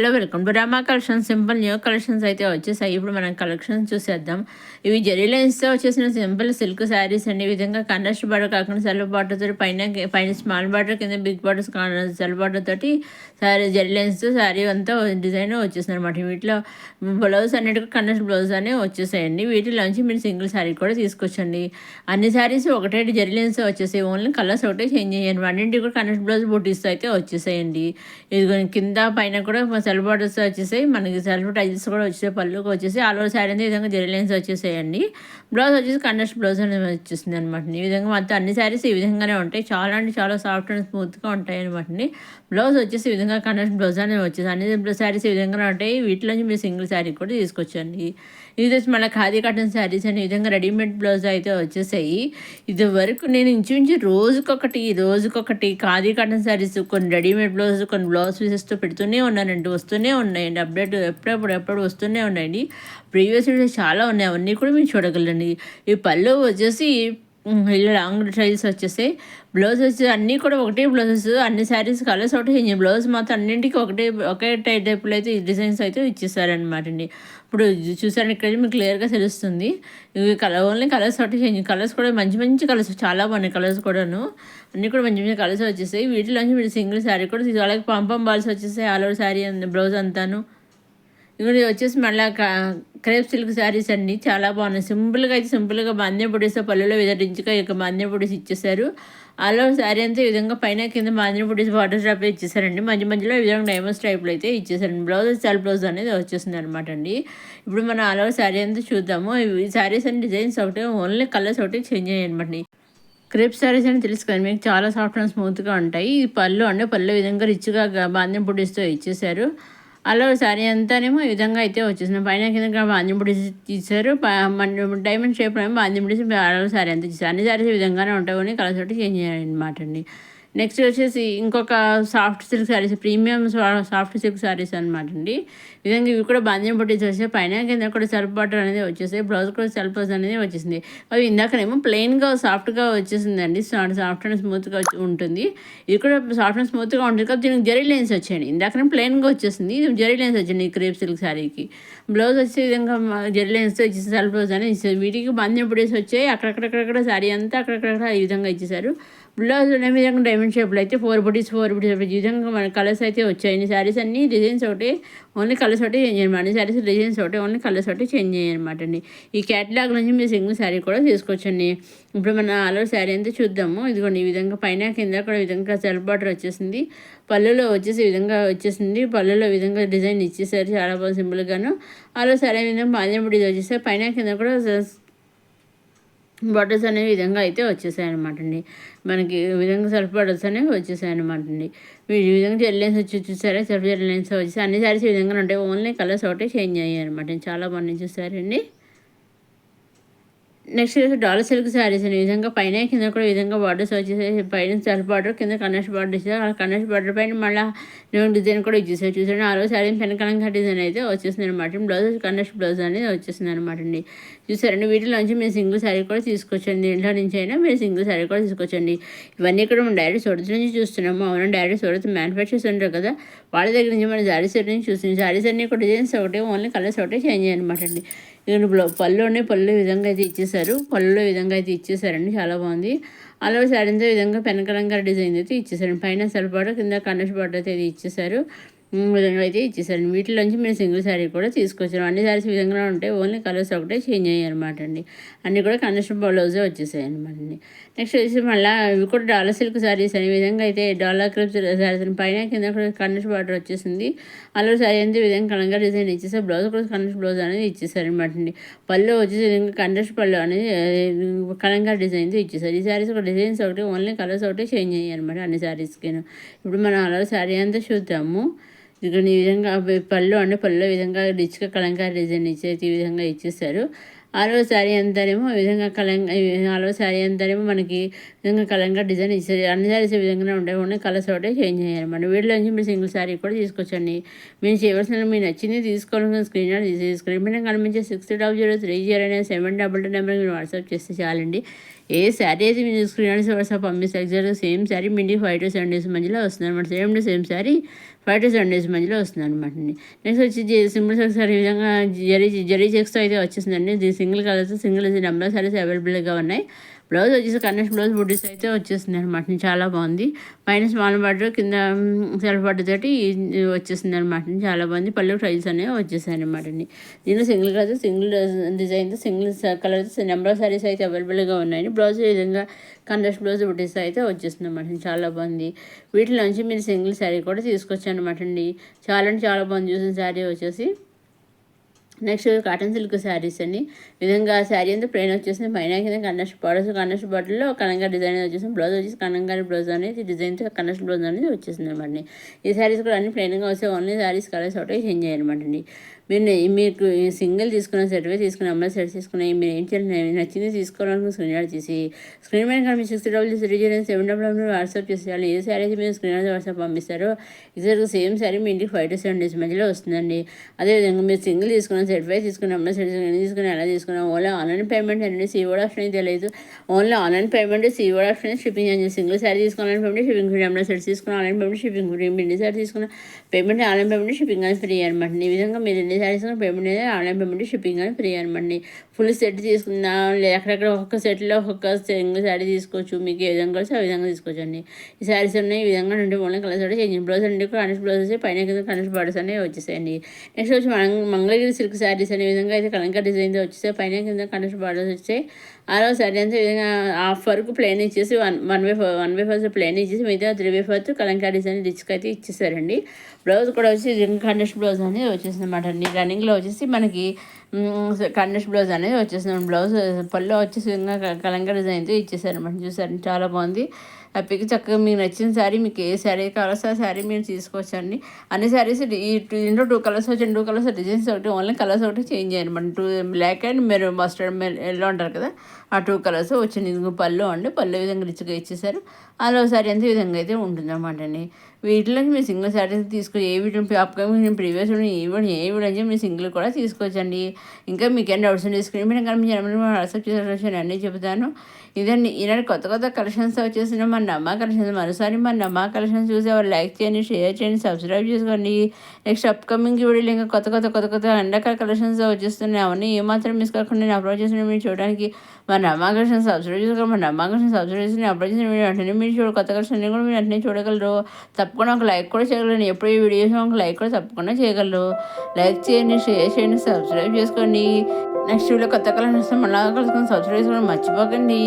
Hello welcome to Rama collections. Simple new collections అయితే వచ్చేసాయి. ఇప్పుడు మనం కలెక్షన్స్ చూసేద్దాం. ఇవి జెరీ లైన్స్తో వచ్చేసిన సింపుల్ సిల్క్ శారీస్ అండి. ఈ విధంగా కండస్ట్ బార్డర్ కాకుండా సెల్ఫ్ బార్డర్ తోటి పైన స్మాల్ బార్డర్ కింద బిగ్ బార్డర్స్ సెల్ఫ్ బార్డర్ తోటి శారీ జెరీ లైన్స్తో శారీ అంతా డిజైన్ వచ్చేసింది అనమాట. వీటిలో బ్లౌజ్ అన్నిటికీ కండస్ట్ బ్లౌజ్ అనే వచ్చేసాయండి. వీటిలోంచి మీరు సింగిల్ శారీ కూడా తీసుకొచ్చండి. అన్ని శారీస్ ఒకటే జెరీ లైన్స్ వచ్చేసాయి. ఓన్లీ కలర్స్ ఒకటే చేంజ్ అయ్యాయి. అన్నింటికి కూడా కండస్ట్ బ్లౌజ్ బూటీస్తో అయితే వచ్చేసాయండి. ఇది కింద పైన కూడా సెల్ఫ్ బార్డర్స్ వచ్చేసాయి. మనకి సెల్ఫ్ టైల్స్ కూడా వచ్చేసాయి. పళ్ళుకి వచ్చేసి ఆల్ ఓవర్ శారీ అనేది ఈ విధంగా జెరీ లైన్స్ వచ్చేసాయండి. బ్లౌజ్ వచ్చేసి కండస్ట్ బ్లౌజ్ అనేది వచ్చేసింది అనమాట. ఈ విధంగా మొత్తం అన్ని శారీస్ ఈ విధంగానే ఉంటాయి. చాలా అంటే చాలా సాఫ్ట్ అండ్ స్మూత్గా ఉంటాయి అనమాట. బ్లౌజ్ వచ్చేసి ఈ విధంగా కండస్ట్ బ్లౌజ్ అనేది వచ్చేసి అన్ని శారీస్ ఈ విధంగా ఉంటాయి. వీటిలోంచి మీరు సింగిల్ శారీ కూడా తీసుకొచ్చండి. ఇది వచ్చి మళ్ళీ ఖాదీ కాటన్ శారీస్ అని ఈ విధంగా రెడీమేడ్ బ్లౌజ్ అయితే వచ్చేసాయి. ఇది వరకు నేను ఇంచుమించు రోజుకొకటి ఖాదీ కాటన్ శారీస్, కొన్ని రెడీమేడ్ బ్లౌజ్, కొన్ని బ్లౌజ్ పీసెస్తో పెడుతూనే ఉన్నానండి. వస్తూనే ఉన్నాయండి అప్డేట్, ఎప్పుడప్పుడు వస్తూనే ఉన్నాయండి. ప్రీవియస్ వీడియోస్ చాలా ఉన్నాయి, అవన్నీ కూడా మీరు చూడగలండి. ఈ పళ్ళు వచ్చేసి ఇలా లాంగ్ టైల్స్ వచ్చేసాయి. బ్లౌజ్ వచ్చేసి అన్నీ కూడా ఒకటే బ్లౌజెస్, అన్ని శారీస్ కలర్స్ ఒకటి చేంజ్. బ్లౌజ్ మాత్రం అన్నింటికి ఒకే టైప్లో అయితే డిజైన్స్ అయితే ఇచ్చేసారనమాట అండి. ఇప్పుడు చూసారు ఇక్కడ మీకు క్లియర్గా తెలుస్తుంది. ఇవి ఓన్లీ కలర్స్ ఒకటి చేంజ్. కలర్స్ కూడా మంచి కలర్స్ చాలా బాగున్నాయి. కలర్స్ కూడాను అన్నీ కూడా మంచి కలర్స్ వచ్చేసాయి. వీటిలోంచి మీరు సింగిల్ శారీ కూడా అలాగే పంపం బాల్స్ వచ్చేసాయి. ఆల్ ఓవర్ శారీ బ్లౌజ్ అంతాను. ఇక్కడ వచ్చేసి మళ్ళీ క్రేప్ సిల్క్ శారీస్ అండి, చాలా బాగున్నాయి. సింపుల్గా బాంధ్యం పొడిస్తే పళ్ళులో విధరించుగా ఇక బాంధ్యం పొడిసి ఇచ్చేసారు. ఆలో శారీ అంతా ఈ విధంగా పైన కింద బాంధ్యం పొడిసి వాటర్ స్ట్రాప్ ఇచ్చేసారండి. మధ్యలో ఈ విధంగా డైమండ్స్ టైప్లో అయితే ఇచ్చేసారండి. బ్లౌజ్ సెల్ఫ్ బ్లౌజ్ అనేది వచ్చేసింది అనమాట అండి. ఇప్పుడు మనం ఆలో శారీ అంతా చూద్దాము. ఈ శారీస్ అండ్ డిజైన్స్ ఒకటే, ఓన్లీ కలర్స్ ఒకటి చేంజ్ అయ్యాయి అనమాట. క్రేప్ శారీస్ అని తెలుసు కదా మీకు, చాలా సాఫ్ట్ అండ్ స్మూత్గా ఉంటాయి. ఈ పళ్ళు విధంగా రిచ్గా బాంధ్యం పొడిస్తూ ఇచ్చేసారు. అలా శారీ అంతానేమో ఈ విధంగా అయితే వచ్చేసింది. పైన కింద బాంధ్యం పొడిసి ఇచ్చారు. డైమండ్ షేప్లో ఏమో బాంధ్యం పొడిసి అలా శారీ అంతా ఇచ్చారు. అన్ని శారీస్ ఈ విధంగానే ఉంటాయి, కలర్స్ ఒకటి చేంజ్ చేయాలన్నమాట అండి. నెక్స్ట్ వచ్చేసి ఇంకొక soft silk saris, premium soft silk saris అనమాట అండి. ఈ విధంగా ఇవి కూడా బాంధ్యం పొట్టించి వచ్చేసి పైన కింద కూడా సెల్ఫ్ బార్డర్ అనేది వచ్చేసాయి. బ్లౌజ్ కూడా సెల్ఫ్ బ్లౌజ్ అనేది వచ్చేసింది. అవి ఇందాకనేమో ప్లెయిన్గా సాఫ్ట్గా వచ్చేసిందండి. సాఫ్ట్ అండ్ స్మూత్గా ఉంటుంది. ఇది కూడా సాఫ్ట్ అండ్ స్మూత్గా ఉంటుంది కాబట్టి దీనికి జరీ లైన్స్ వచ్చాయండి. ఇందాకనే ప్లెయిన్గా వచ్చేసింది, ఇది జరీ లైన్స్ వచ్చింది. ఈ క్రేప్ సిల్క్ శారీకి బ్లౌజ్ వచ్చే విధంగా జరీ లైన్స్తో ఇచ్చేసి సెల్ఫ్ బ్లౌజ్ అనేది ఇచ్చేది. వీటికి బాంధ్యం పొడిసి వచ్చాయి. అక్కడక్కడ శారీ అంతా అక్కడక్కడ ఈ విధంగా ఇచ్చేసారు. బ్లౌజ్ అనే విధంగా డైమండ్ షేప్లో అయితే ఫోర్ బుటీస్ ఈ విధంగా మన కలర్స్ అయితే వచ్చాయి. ఈ శారీస్ అన్ని డిజైన్స్ ఒకటి, ఓన్లీ కలర్స్ ఒకటి చేంజ్ చేయమాట. అన్ని శారీస్ డిజైన్స్ ఒకటి, ఓన్లీ కలర్స్ ఒకటి చేంజ్ చేయనమాట అండి. ఈ క్యాటలాగ్ నుంచి మీరు సింగిల్ శారీ కూడా తీసుకోవచ్చండి. ఇప్పుడు మన ఆలో శారీ అంతా చూద్దాము. ఇదిగోండి ఈ విధంగా పైన కింద కూడా ఈ విధంగా సెల్ఫ్ బార్డర్ వచ్చేసింది. పళ్ళులో వచ్చేసి ఈ విధంగా వచ్చేసింది. పళ్ళులో ఈ విధంగా డిజైన్ ఇచ్చేసారు, చాలా బాగా సింపుల్గాను. ఆలో శారీ విధంగా బాల్యం బుడీస్ వచ్చేసారు. పైన కింద కూడా బార్డర్స్ అనే విధంగా అయితే వచ్చేసాయి అనమాట అండి. మనకి ఈ విధంగా సెల్ఫ్ బార్డర్స్ అనేవి వచ్చేసాయి అనమాట అండి. ఈ విధంగా జెల్ లైన్స్ వచ్చి చూసారా, సెల్ఫ్ జెల్ లైన్స్ వచ్చేసి అన్ని శారీస్ ఈ విధంగా ఉంటాయి, ఓన్లీ కలర్స్ ఒకటి చేంజ్ అయ్యాయి అనమాట. చాలా బాగున్నాయి చూసారండి. నెక్స్ట్ వచ్చి డాలర్ సిల్క్ శారీస్ అని ఈ విధంగా పైన కింద కూడా ఈ విధంగా బార్డర్స్ వచ్చేసాయి. పైన సెల్ఫ్ బార్డర్, కింద కన్నెస్ బార్డర్ ఇచ్చారు. ఆ కన్నెస్ బార్డర్ పైన మళ్ళీ డిజైన్ కూడా ఇచ్చేసారు. చూసారు ఆరో శారీ పెనకలంగా డిజైన్ అయితే వచ్చేసింది అనమాట. బ్లౌజ్ కన్నెస్ బ్లౌజ్ అనేది వచ్చేసింది అనమాట అండి. చూసారండి, వీటిలోంచి మీరు సింగిల్ శారీ కూడా తీసుకొచ్చండి. ఇంట్లో నుంచి అయినా మీరు సింగిల్ శారీ కూడా తీసుకొచ్చండి. ఇవన్నీ కూడా మనం డైరెక్ట్ సూరత్ నుంచి చూస్తున్నాము. అవునా, డైరెక్ట్ సూరత్ మ్యానుఫ్యాక్చర్స్ ఉంటారు కదా, వాళ్ళ దగ్గర నుంచి మన శారీస్ నుంచి చూస్తున్నాం. శారీస్ అన్నీ కూడా డిజైన్స్ ఒకటే, ఓన్లీ కలర్స్ ఒకటే చేంజ్ అనమాట అండి. ఇక్కడ పళ్ళు విధంగా అయితే ఇచ్చేసారు. పళ్ళులో విధంగా అయితే ఇచ్చేసారండి, చాలా బాగుంది. అలా శారీతో విధంగా పెనకలంగా డిజైన్ అయితే ఇచ్చేసారండి. పైన సెల్ఫ్ బార్డర్, కింద కన్నెస్ బార్డర్ అయితే ఇచ్చేసారు. విధంగా అయితే ఇచ్చేసారండి. వీటిలోంచి మీరు సింగిల్ శారీ కూడా తీసుకొచ్చారు. అన్ని శారీస్ విధంగా ఉంటాయి, ఓన్లీ కలర్స్ ఒకటే చేంజ్ అయ్యాయి అనమాట అండి. అన్నీ కూడా కన్నెస్ బ్లౌజే వచ్చేసాయి అనమాట అండి. నెక్స్ట్ వచ్చేసి మళ్ళీ ఇవి కూడా డాలర్ సిల్క్ శారీస్ అనే విధంగా అయితే డాలర్ క్రేప్ శారీస్ పైన కింద కూడా కన్నెస్ బార్డర్ వచ్చేసింది. అలా శారీ అంతే విధంగా కలంగా డిజైన్ ఇచ్చేసారు. బ్లౌజ్ కూడా కన్నెస్ బ్లౌజ్ అనేది ఇచ్చేసారు అనమాట అండి. పళ్ళు వచ్చేసి విధంగా కన్నెస్ పళ్ళు అనేది కలంగా డిజైన్తో ఇచ్చేసారు. ఈ శారీస్ ఒక డిజైన్స్ ఒకటి, ఓన్లీ కలర్స్ ఒకటి చేంజ్ అయ్యాయి అనమాట అన్ని శారీస్కి. ఇప్పుడు మనం అలా శారీ అంతా చూద్దాము. ఇక్కడ ఈ విధంగా పళ్ళు విధంగా రిచ్గా కలంకారీ డిజైన్ ఇచ్చేసి ఈ విధంగా ఇచ్చేసారు. ఆరో శారీ అంతానేమో ఈ విధంగా మనకి విధంగా కలంగా డిజైన్ ఇచ్చారు. అన్ని శారీస్ ఈ విధంగానే ఉంటాయి, ఓన్లీ కలర్స్ ఒకటే చేంజ్ అయ్యారన్నమాట. వీటిలోంచి మీరు సింగిల్ శారీ కూడా తీసుకొచ్చండి. మీరు చేయవలసిన మీరు నచ్చింది తీసుకోవాలని స్క్రీన్ షాట్ తీసేసి స్క్రీన్ మీద కనిపించే 60030722 నెంబర్కి మీరు వాట్సాప్ చేస్తే చాలండి. ఏ శారీ అయితే మీరు స్క్రీన్ షాట్ వాట్సాప్ పంపిస్తే ఎగ్జాక్ట్గా same sari me 5 to 7 days మధ్యలో వస్తుంది అనమాట. Same to same sari 5 to 7 days మధ్యలో వస్తుందన్నమాట అండి. నెక్స్ట్ వచ్చి సింపుల్ సారీస్ ఈ విధంగా జరీ చెక్స్తో అయితే వచ్చేసిందండి. ఇది single colours single number of saris అవైలబుల్గా ఉన్నాయి. బ్లౌజ్ వచ్చేసి కన్నెక్ట్ బ్లౌజ్ బుడ్డీస్ అయితే వచ్చేసింది అనమాట. చాలా బాగుంది. పైన స్మాల్ బార్డర్ కింద సెల్ఫ్ బార్డర్ తోటి వచ్చేసింది అనమాట. చాలా బాగుంది. పళ్ళు ట్రైల్స్ అనేవి వచ్చేసాయి అనమాట అండి. దీనిలో సింగిల్ కలర్ సింగిల్ డిజైన్తో single colours number of saris అయితే అవైలబుల్గా ఉన్నాయండి. బ్లౌజ్ ఈ విధంగా కాంట్రాస్ట్ బ్లౌజ్ బుట్టీస్ అయితే వచ్చేస్తుంది అనమాట. చాలా బాగుంది. వీటిలోంచి మీరు సింగిల్ శారీ కూడా తీసుకొచ్చాను అనమాట అండి. చాలా అంటే చాలా బాగుంది. చూసిన శారీ వచ్చేసి నెక్స్ట్ కాటన్ సిల్క్ శారీస్ అండి. విధంగా శారీ అంతా ప్లెయిన్ వచ్చేసింది. పైన కింద కన్నెస్ట్ బార్డర్లో కలంగా డిజైన్ వచ్చేసింది. బ్లౌజ్ వచ్చేసి కలంగారి బ్లౌజ్ అనేది డిజైన్తో కన్నెస్ట్ బ్లౌజ్ అనేది వచ్చేసింది అనమాట. ఈ శారీస్ కూడా అన్ని ప్లెయిన్గా వస్తే ఓన్లీ శారీస్ కలర్స్ ఒకటే చేంజ్ అయ్యారనమాట అండి. మీకు సింగిల్ తీసుకున్న సెట్వే తీసుకున్న అమ్మాయి సెట్ తీసుకున్న మీరు ఏం చేయాలి, నచ్చింది తీసుకోవాలనుకున్న స్క్రీన్ అవుట్ చేసి స్క్రీన్ మీద కానీ 6000 వాట్సాప్ చేసేయాలి. ఏ శారీ అయితే మీరు స్క్రీన్ అవుట్ వాట్సాప్ పంపిస్తారో ఇద్దరు సేమ్ శారీ మీ ఇంటికి 5 to 7 డేస్ మధ్యలో వస్తుందండి. అదేవిధంగా మీరు సింగిల్ తీసుకున్న సెట్వే తీసుకున్న అమ్మాయి సెట్ తీసుకుని ఎలా తీసుకున్నా ఓన్లీ ఆన్లైన్ పేమెంట్ అనేది సీఓడ్ ఆప్షన్ అయితే తెలియదు. Only online payment COD option shipping అని సింగిల్ శారీ తీసుకున్న ఆన్లైన్ పేమెంట్ షిప్పింగ్ ఫ్రీ. అమ్మాయి సెట్ తీసుకున్న ఆన్లైన్ పేమెంట్ షిప్పింగ్ ఫ్రీ. ఎన్ని శారీ తీసుకున్న పేమెంట్ ఆన్లైన్ పేమెంట్ షిప్పింగ్ అని ఫ్రీ అనమాట. ఈ విధంగా మీరు ఎన్ని శారీస్ పేమెంట్ అనేది ఆన్లైన్ పేమెంట్ షిప్పింగ్ అని ఫ్రీ అనమాట. ఫుల్ సెట్ తీసుకున్నా ఎక్కడెక్కడ ఒక్కొక్క సెట్లో ఒక్కొక్క సింగిల్ శారీ తీసుకోవచ్చు. మీకు ఏ విధంగా కలిసి ఆ విధంగా తీసుకోవచ్చు అండి. ఈ శారీస్ ఉన్నాయి ఈ విధంగా నుండి ఓన్లీ కలర్స్ కూడా చేంజ్ బ్లౌజ్ అండి. కనెక్ట్ బ్లౌజెస్ పైన కింద కనెక్ట్ బార్డర్స్ అనేవి వచ్చేసాయండి. నెక్స్ట్ వచ్చి మంగళగిరి సిల్క్ శారీస్ అనే విధంగా అయితే కలంకా డిజైన్తో వచ్చేసాయి. పైన కింద కనెక్ట్ బార్డర్స్ వచ్చాయి. ఆరో శారీ అంతా ఈ విధంగా హాఫ్ వరకు ప్లెయిన్ ఇచ్చేసి వన్ వే ఫస్ట్ ప్లెయిన్ ఇచ్చేసి మిగతా 3/4 కలంకా డిజైన్ రిచ్కి అయితే ఇచ్చేసారండి. బ్లౌజ్ కూడా వచ్చి కండెస్ట్ బ్లౌజ్ అనేది వచ్చేసింది అనమాట అండి. రన్నింగ్లో వచ్చేసి మనకి కండెస్ట్ బ్లౌజ్ అనేది వచ్చేసింది. బ్లౌజ్ పళ్ళు వచ్చేసి కలంకా డిజైన్తో ఇచ్చేసారు అనమాట. చూసారు చాలా బాగుంది. హ్యాపీగా చక్కగా మీకు నచ్చిన శారీ మీకు ఏ శారీ కావాలో ఆ శారీ మీరు తీసుకోవచ్చండి. అన్ని శారీస్ ఇంట్లో 2 కలర్స్ వచ్చాయి. 2 కలర్స్ డిజైన్స్ ఒకటి ఓన్లీ కలర్స్ ఒకటి చేంజ్ అయ్యాయి అనమాట. Black and maroon mustard yellow అంటారు కదా, ఆ 2 కలర్స్ వచ్చింది. ఇంకో పళ్ళు అండి. పళ్ళు విధంగా రిచ్గా ఇచ్చేసారు. అలా శారీ అంతే విధంగా అయితే ఉంటుంది అనమాట అండి. వీటిలోకి మీరు సింగిల్ శారీస్ తీసుకొని ఏ వీడియో అప్కమింగ్ ప్రీవియస్ ఏ వీడియో అని మీరు సింగిల్ కూడా తీసుకోవచ్చండి. ఇంకా మీకు ఏం డౌట్స్ ఉంటే స్క్రీన్ మీద కానీ మీరు వాట్సాప్ చేసే అన్నీ చెబుతాను. ఇదండి ఈనాడు కొత్త కలెక్షన్స్ వచ్చేసిన మన నమ్మా కలెక్షన్స్. మరోసారి మన నమ్మా కలెక్షన్స్ చూసి ఎవరు లైక్ చేయండి, షేర్ చేయండి, సబ్స్క్రైబ్ చేసుకోండి. నెక్స్ట్ అప్కమింగ్ వీడియోలు ఇంకా కొత్త ఎండాకాల కలెక్షన్స్ వచ్చేస్తున్నాయి. అవన్నీ ఏమాత్రం మిస్ కాకుండా నేను అప్లోడ్ చేసిన మీరు చూడడానికి మన నమ్మా కలెక్షన్స్ సబ్స్క్రైబ్ చేసుకోండి. మన నమ్మా కలెక్షన్స్ సబ్స్క్రైబ్ చేసి నేను అప్లోడ్ చేసిన వీడియో వెంటనే మీరు కొత్త కలెక్షన్ కూడా మీరు వెంటనే చూడగలరు. తప్పకుండా ఒక లైక్ కూడా చేయగలరు. ఎప్పుడు ఈ వీడియోస్ ఒక లైక్ కూడా తప్పకుండా చేయగలరు. లైక్ చేయండి, షేర్ చేయండి, సబ్స్క్రైబ్ చేసుకోండి. నెక్స్ట్ వీడియో కొత్త కలెక్షన్స్ మళ్ళీ కలుసుకొని సబ్స్క్రైబ్ చేసుకోండి మర్చిపోకండి.